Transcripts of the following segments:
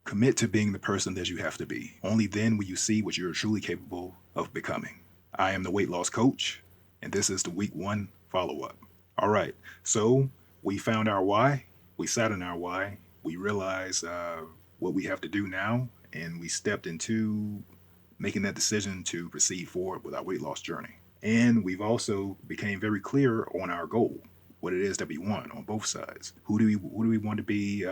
Commit to being the person that you have to be. Only then will you see what you're truly capable of becoming. I am the weight loss coach, and this is the week 1 follow up. All right, so we found our why, we sat in our why, we realized what we have to do now, and we stepped into making that decision to proceed forward with our weight loss journey. And we've also became very clear on our goal, what it is that we want on both sides. Who do we want to be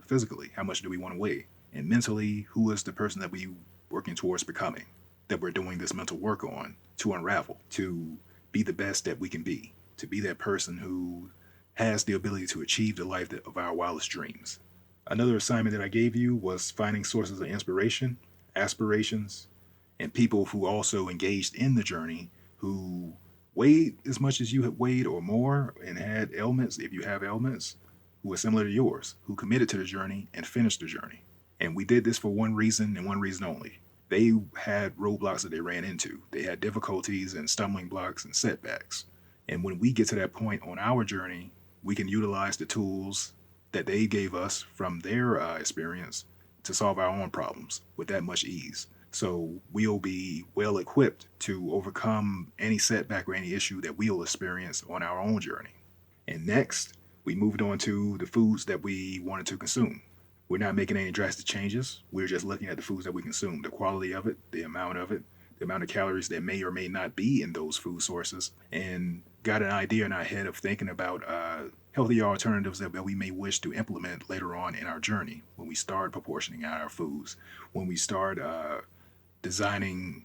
physically? How much do we want to weigh? And mentally, who is the person that we working towards becoming? That we're doing this mental work on to unravel, to be the best that we can be, to be that person who has the ability to achieve the life of our wildest dreams. Another assignment that I gave you was finding sources of inspiration, aspirations, and people who also engaged in the journey who weighed as much as you had weighed or more and had ailments, if you have ailments, who were similar to yours, who committed to the journey and finished the journey. And we did this for one reason and one reason only. They had roadblocks that they ran into. They had difficulties and stumbling blocks and setbacks. And when we get to that point on our journey, we can utilize the tools that they gave us from their experience to solve our own problems with that much ease. So we'll be well equipped to overcome any setback or any issue that we'll experience on our own journey. And next, we moved on to the foods that we wanted to consume. We're not making any drastic changes. We're just looking at the foods that we consume, the quality of it, the amount of it, the amount of calories that may or may not be in those food sources, and got an idea in our head of thinking about healthier alternatives that we may wish to implement later on in our journey when we start proportioning out our foods, when we start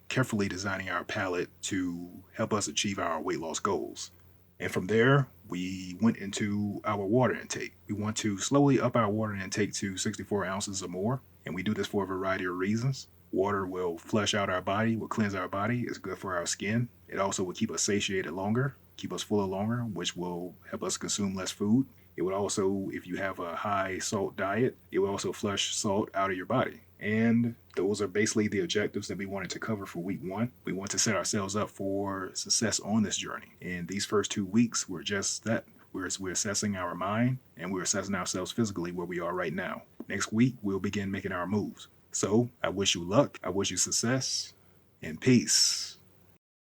carefully designing our palate to help us achieve our weight loss goals. And from there, we went into our water intake. We want to slowly up our water intake to 64 ounces or more. And we do this for a variety of reasons. Water will flush out our body, will cleanse our body, it's good for our skin. It also will keep us satiated longer, keep us fuller longer, which will help us consume less food. It would also, if you have a high salt diet, it will also flush salt out of your body. And those are basically the objectives that we wanted to cover for week 1. We want to set ourselves up for success on this journey. And these first 2 weeks were just that. We're assessing our mind and we're assessing ourselves physically where we are right now. Next week, we'll begin making our moves. So I wish you luck, I wish you success, and peace.